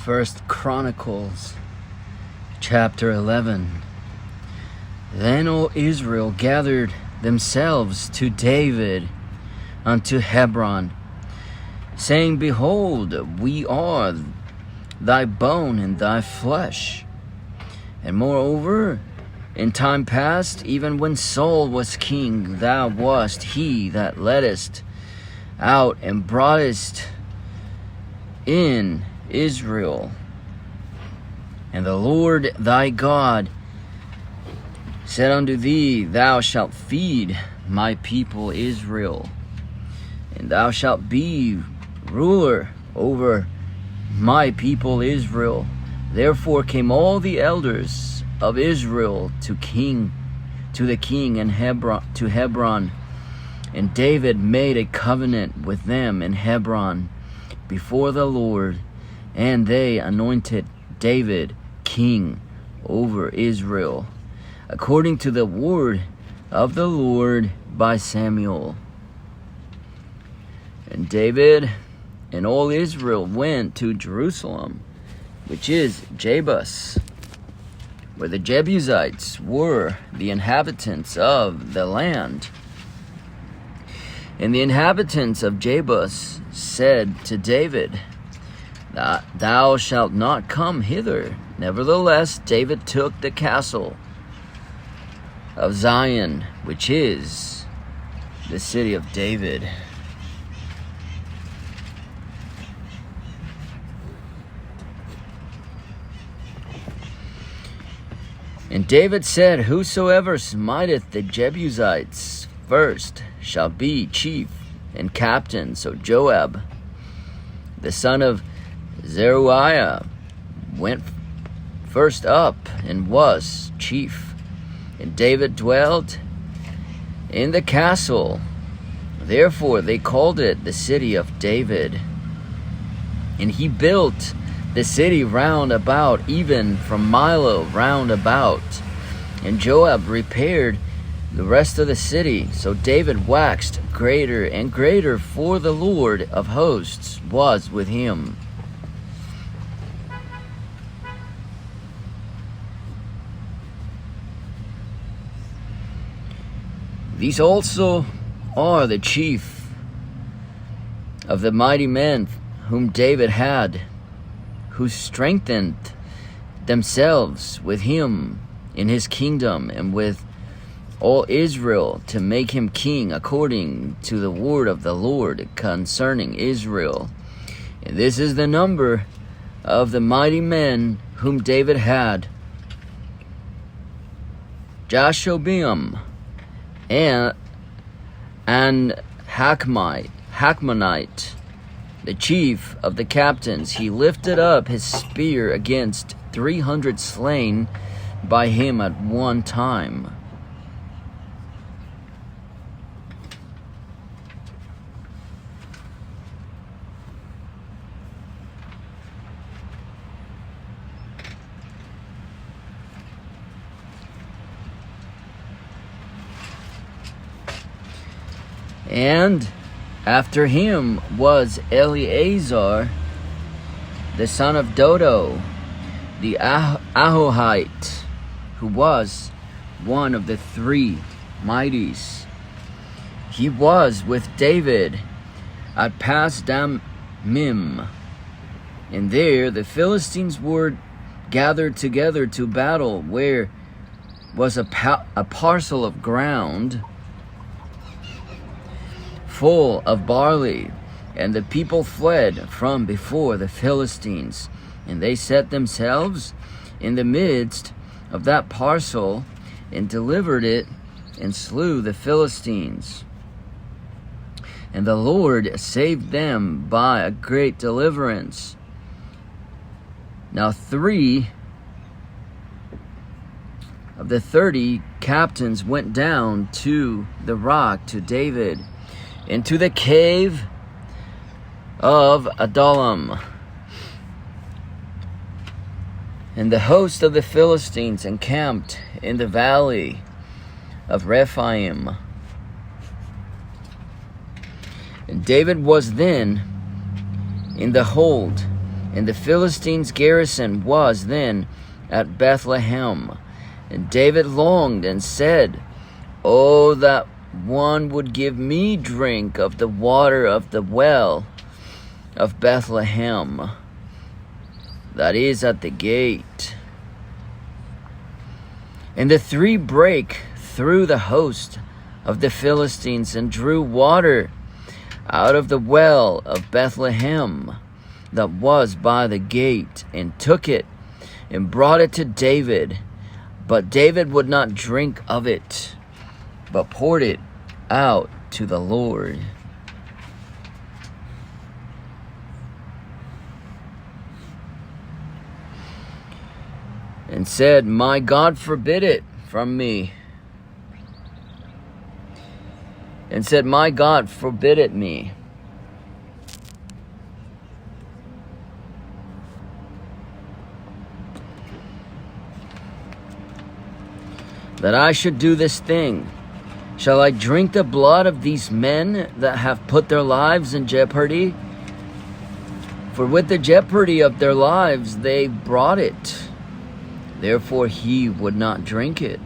First Chronicles chapter 11. Then all Israel gathered themselves to David unto Hebron, saying, Behold, we are thy bone and thy flesh. And moreover, in time past, even when Saul was king, thou wast he that leddest out and broughtest in Israel. And the Lord thy God said unto thee, Thou shalt feed my people Israel, and thou shalt be ruler over my people Israel. Therefore came all the elders of Israel to the king in Hebron, and David made a covenant with them in Hebron before the Lord, and they anointed David king over Israel, according to the word of the Lord by Samuel. And David and all Israel went to Jerusalem, which is Jebus, where the Jebusites were the inhabitants of the land. And the inhabitants of Jebus said to David, Thou shalt not come hither. Nevertheless, David took the castle of Zion, which is the city of David. And David said, Whosoever smiteth the Jebusites first shall be chief and captain. So Joab, the son of Zeruiah, went first up and was chief. And David dwelt in the castle. Therefore they called it the city of David. And he built the city round about, even from Milo round about. And Joab repaired the rest of the city. So David waxed greater and greater, for the Lord of hosts was with him. These also are the chief of the mighty men whom David had, who strengthened themselves with him in his kingdom and with all Israel, to make him king according to the word of the Lord concerning Israel. And this is the number of the mighty men whom David had: Jashobeam and Hachmonite, the chief of the captains. He lifted up his spear against 300 slain by him at one time. And after him was Eleazar, the son of Dodo, the Ahohite, who was one of the three mighties. He was with David at Pas-dammim, and there the Philistines were gathered together to battle, where was a parcel of ground full of barley. And the people fled from before the Philistines, and they set themselves in the midst of that parcel, and delivered it, and slew the Philistines. And the Lord saved them by a great deliverance. Now 3 of the 30 captains went down to the rock to David, into the cave of Adullam. And the host of the Philistines encamped in the valley of Rephaim. And David was then in the hold And the Philistines' garrison was then at Bethlehem. And David longed and said, "Oh, that one would give me drink of the water of the well of Bethlehem, that is at the gate." And the three brake through the host of the Philistines and drew water out of the well of Bethlehem that was by the gate, and took it and brought it to David. But David would not drink of it, but poured it out to the Lord. And said, "My God forbid it from me." And said, "My God forbid it me." That I should do this thing. Shall I drink the blood of these men that have put their lives in jeopardy? For with the jeopardy of their lives they brought it. Therefore he would not drink it.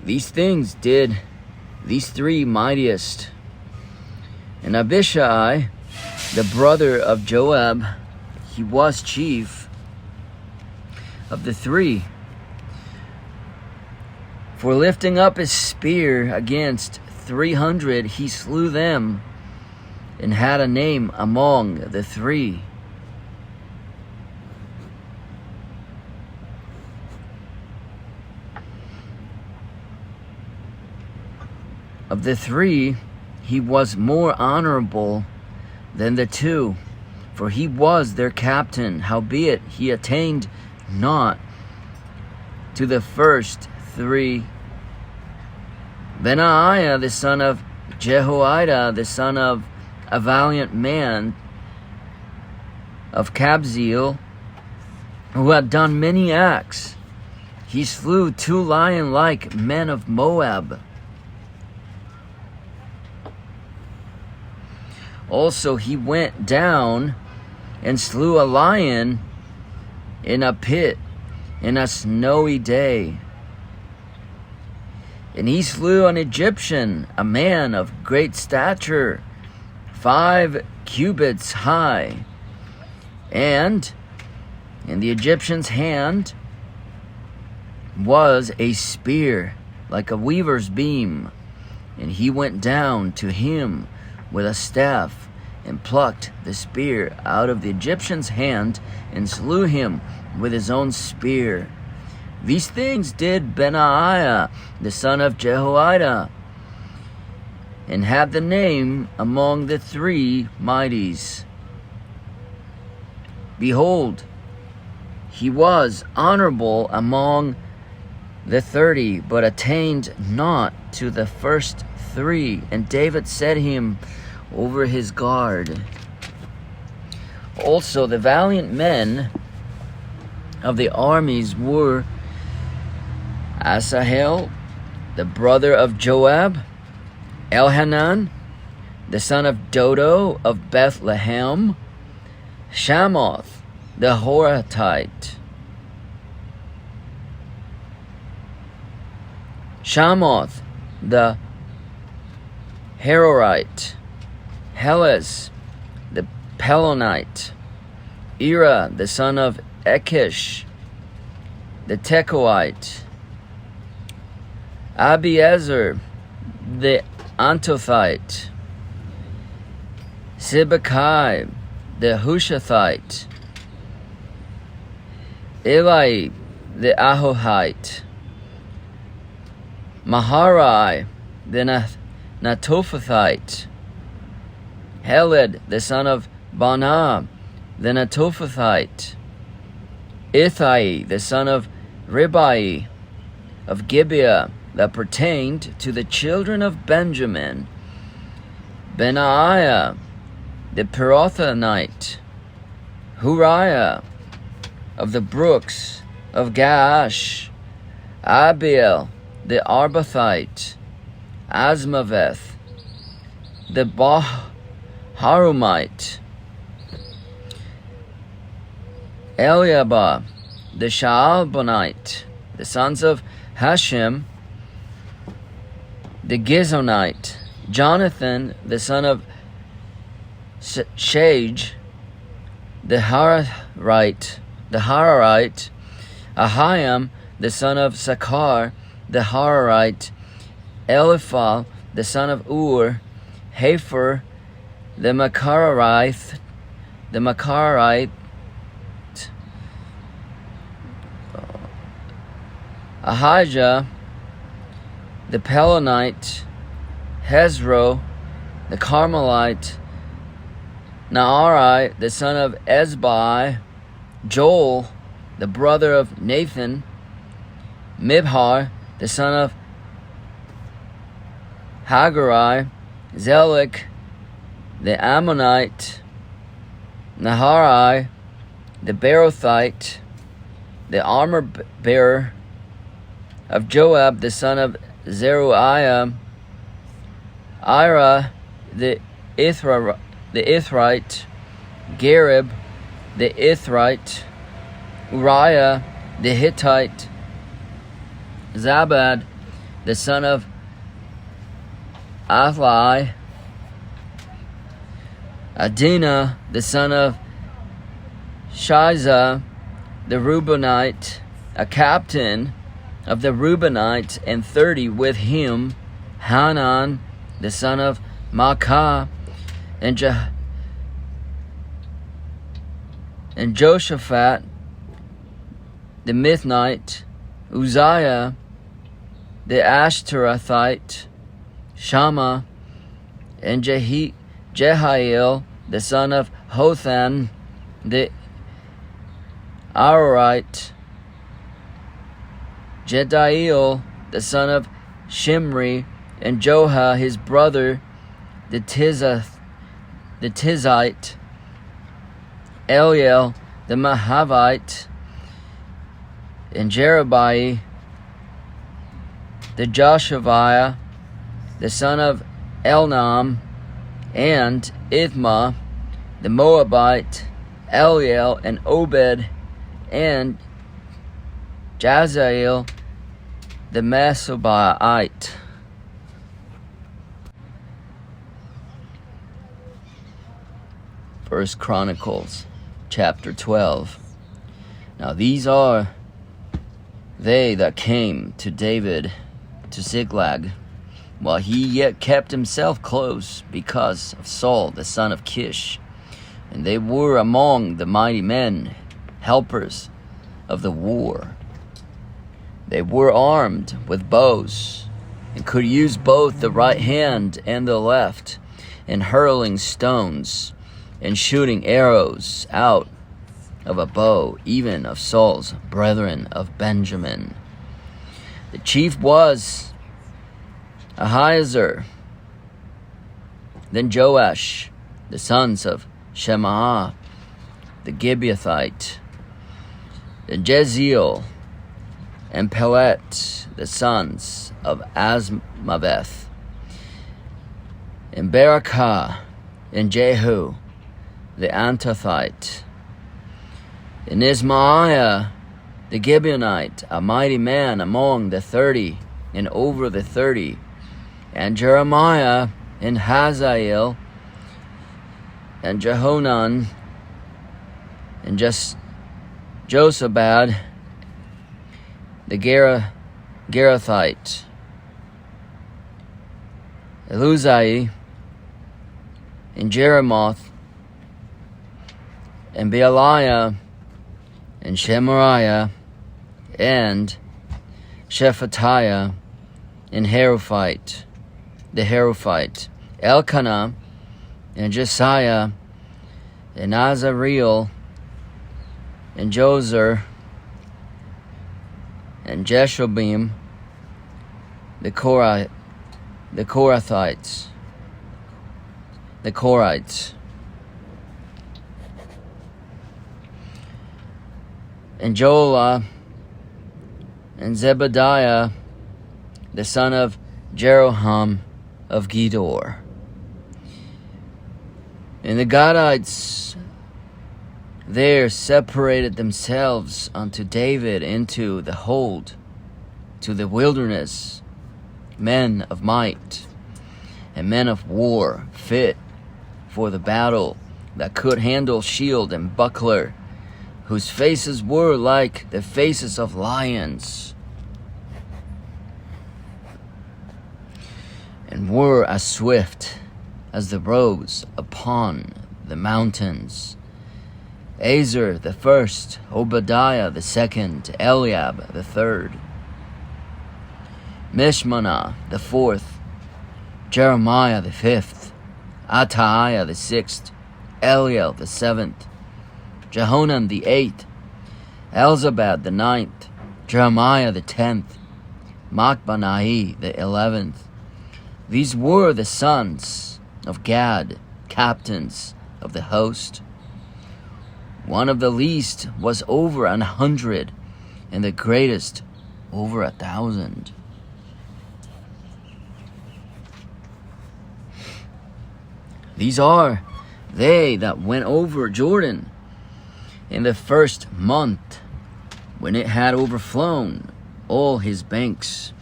These things did these three mightiest. And Abishai, the brother of Joab, he was chief of the three. For lifting up his spear against 300, he slew them, and had a name among the three. Of the three, he was more honorable than the two, for he was their captain. Howbeit he attained not to the first three. Benaiah, the son of Jehoiada, the son of a valiant man of Kabzeel, who had done many acts, he slew 2 lion-like men of Moab. Also he went down and slew a lion in a pit in a snowy day. And he slew an Egyptian, a man of great stature, 5 cubits high. And in the Egyptian's hand was a spear like a weaver's beam. And he went down to him with a staff, and plucked the spear out of the Egyptian's hand, and slew him with his own spear. These things did Benaiah, the son of Jehoiada, and had the name among the three mighties. Behold, he was honorable among the 30, but attained not to the first 3. And David set him over his guard. Also the valiant men of the armies were Asahel, the brother of Joab, Elhanan, the son of Dodo of Bethlehem, Shamoth, the Horatite, Shamoth, the Harorite, Helez, the Pelonite, Ira, the son of Ekish, the Tekoite, Abiezer, the Antothite, Sibbecai, the Hushathite, Eli, the Ahohite, Maharai, the Netophathite, Heled, the son of Baanah, the Netophathite, Ithai, the son of Ribai of Gibeah, that pertained to the children of Benjamin, Benaiah, the Pirathonite, Huriah of the brooks of Gaash, Abiel, the Arbathite, Asmaveth, the Harumite, Eliabah the Shaalbonite, the sons of Hashem the Gizonite, Jonathan the son of Shage the Hararite, Ahiam the son of Sakar the Hararite, Eliphal the son of Ur, Hafer the Makarite, Ahijah the Pelonite, Hezro the Carmelite, Naari the son of Ezbai, Joel the brother of Nathan, Mibhar the son of Haggai, Zelek the Ammonite, Naharai the Berothite, the armor bearer of Joab the son of Zeruiah, Ira the Ithrite, Gareb the Ithrite, Uriah the Hittite, Zabad the son of Athli, Adina the son of Shiza the Reubenite, a captain of the Reubenites, and 30 with him, Hanan the son of Maacah, and Joshaphat the Mithnite, Uzziah the Ashtarothite, Shammah, and Jehiel the son of Hothan the Arorite, Jediel the son of Shimri, and Joha his brother the Tizite, Eliel the Mahavite, and Jerubai the Joshaviah the son of Elnam, and Ithma the Moabite, Eliel and Obed, and Jaziel the Mesobite. First Chronicles chapter 12. Now these are they that came to David to Ziklag, while he yet kept himself close because of Saul the son of Kish. And they were among the mighty men, helpers of the war. They were armed with bows, and could use both the right hand and the left, in hurling stones and shooting arrows out of a bow, even of Saul's brethren of Benjamin. The chief was Ahiezer, then Joash, the sons of Shemaah the Gibeathite, then Jeziel, and Pelet, the sons of Asmaveth, and Berakah, and Jehu, the Antothite, and Ismaiah, the Gibeonite, a mighty man among the 30, and over the 30, and Jeremiah, and Hazael, and Jehonan, and Josabad, the Gerathite, Eluzai, and Jeremoth, and Bealiah, and Shemariah, and Shephatiah, and Haruphite, the Haruphite, Elkanah, and Josiah, and Azareel, and Jozer, and Jeshobim, the Korathites, and Joelah, and Zebediah, the son of Jeroham of Gedor. And the Gadites there separated themselves unto David into the hold, to the wilderness, men of might, and men of war, fit for the battle, that could handle shield and buckler, whose faces were like the faces of lions, and were as swift as the roes upon the mountains. Azer the first, Obadiah the second, Eliab the third, Mishmanah the fourth, Jeremiah the fifth, Attaiah the sixth, Eliel the seventh, Jehonan the eighth, Elzabad the ninth, Jeremiah the 10th, Machbanai the 11th. These were the sons of Gad, captains of the host. One of the least was over 100, and the greatest over 1,000. These are they that went over Jordan in the first month, when it had overflown all his banks.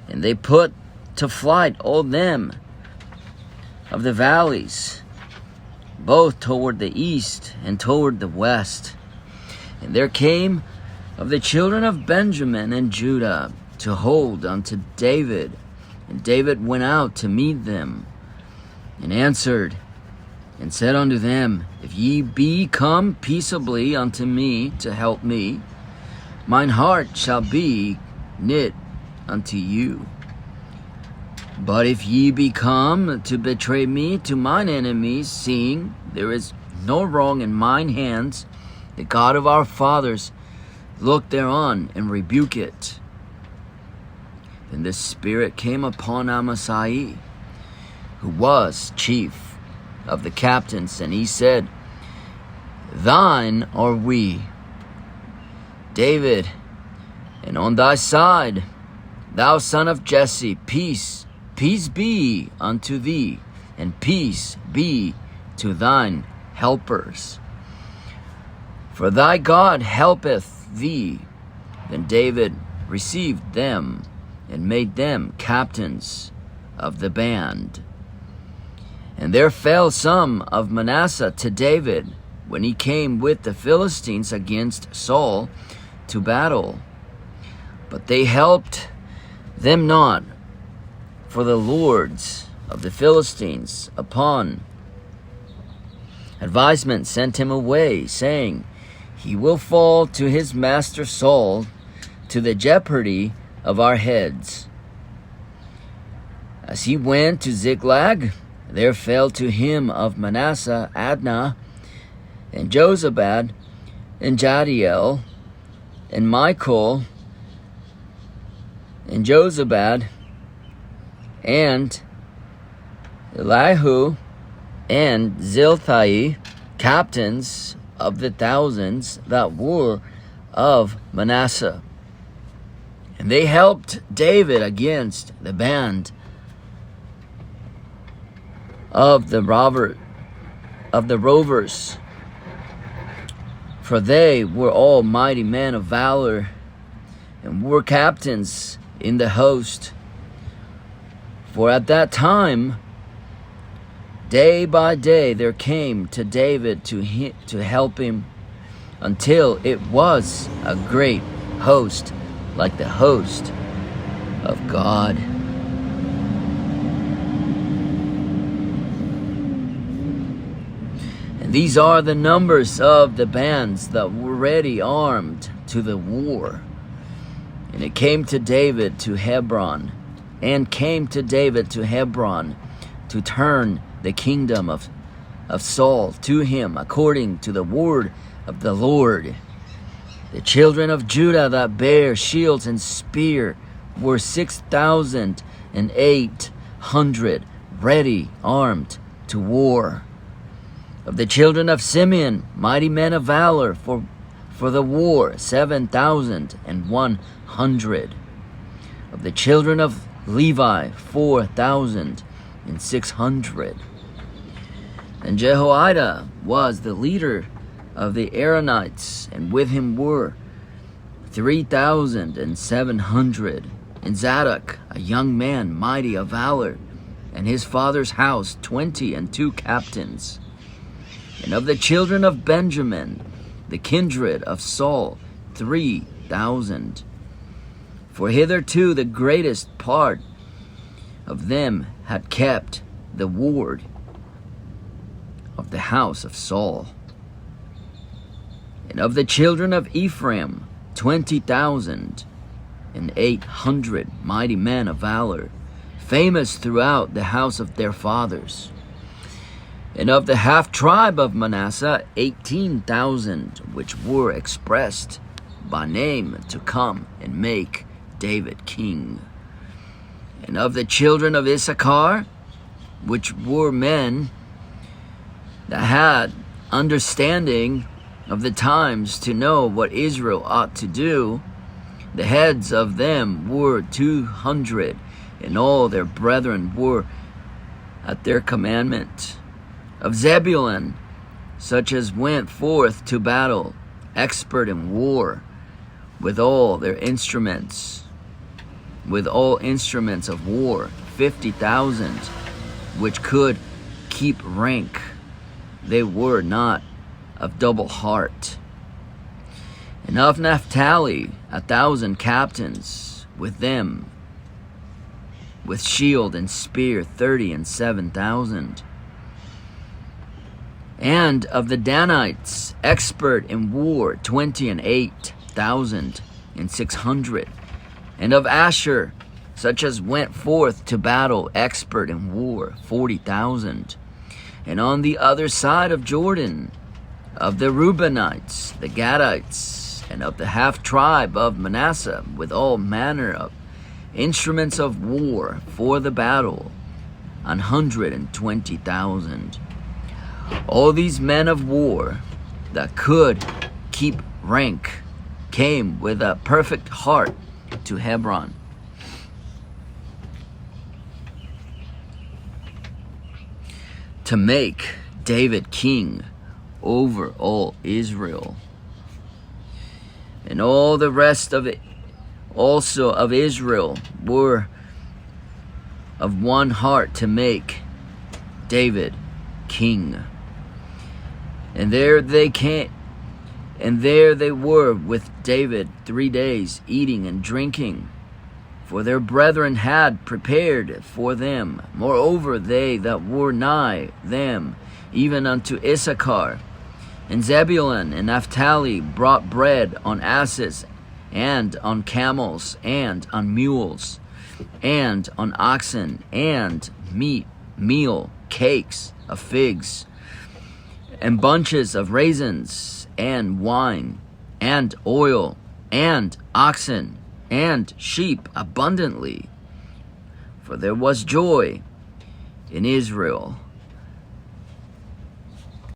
And they put to flight all them of the valleys, both toward the east and toward the west. And there came of the children of Benjamin and Judah to hold unto David. And David went out to meet them, and answered and said unto them, If ye be come peaceably unto me to help me, mine heart shall be knit unto you. But if ye be come to betray me to mine enemies, seeing there is no wrong in mine hands, the God of our fathers look thereon and rebuke it. Then the Spirit came upon Amasai, who was chief of the captains, and he said, Thine are we, David, and on thy side, thou son of Jesse, peace be unto thee, and peace be to thine helpers. For thy God helpeth thee. Then David received them, and made them captains of the band. And there fell some of Manasseh to David, when he came with the Philistines against Saul to battle. But they helped them not, for the lords of the Philistines upon advisement sent him away, saying, He will fall to his master Saul, to the jeopardy of our heads. As he went to Ziklag, there fell to him of Manasseh Adnah, and Jozabad, and Jadiel, and Michael, and Jozabad, and Elihu, and Zilthai, captains of the thousands that were of Manasseh. And they helped David against the band of the rovers, for they were all mighty men of valor, and were captains in the host. For at that time, day by day, there came to David to help him, until it was a great host, like the host of God. And these are the numbers of the bands that were ready armed to the war. And it came to David to Hebron, to turn the kingdom of Saul to him, according to the word of the Lord. The children of Judah that bare shields and spear were 6,800, ready armed to war. Of the children of Simeon, mighty men of valor for the war, 7,100. Of the children of Levi, 4,600. And Jehoiada was the leader of the Aaronites, and with him were 3,700. And Zadok, a young man mighty of valor, and his father's house 22 captains. And of the children of Benjamin, the kindred of Saul, 3,000. For hitherto the greatest part of them had kept the ward of the house of Saul. And of the children of Ephraim, 20,800 mighty men of valor, famous throughout the house of their fathers. And of the half tribe of Manasseh, 18,000, which were expressed by name to come and make David king. And of the children of Issachar, which were men that had understanding of the times to know what Israel ought to do, the heads of them were 200, and all their brethren were at their commandment. Of Zebulun, such as went forth to battle, expert in war, with all their instruments, with all instruments of war, 50,000, which could keep rank. They were not of double heart. And of Naphtali, 1,000 captains, with them, with shield and spear, 37,000. And of the Danites, expert in war, 28,600. And of Asher, such as went forth to battle, expert in war, 40,000. And on the other side of Jordan, of the Reubenites, the Gadites, and of the half tribe of Manasseh, with all manner of instruments of war for the battle, 120,000. All these men of war that could keep rank came with a perfect heart to Hebron. To make David king over all Israel. And all the rest of it also of Israel were of one heart to make David king. And there they came, and there they were with David 3 days, eating and drinking, for their brethren had prepared for them. Moreover, they that were nigh them, even unto Issachar, and Zebulun, and Naphtali, brought bread on asses, and on camels, and on mules, and on oxen, and meal, cakes of figs, and bunches of raisins, and wine, and oil, and oxen, and sheep abundantly. For there was joy in Israel.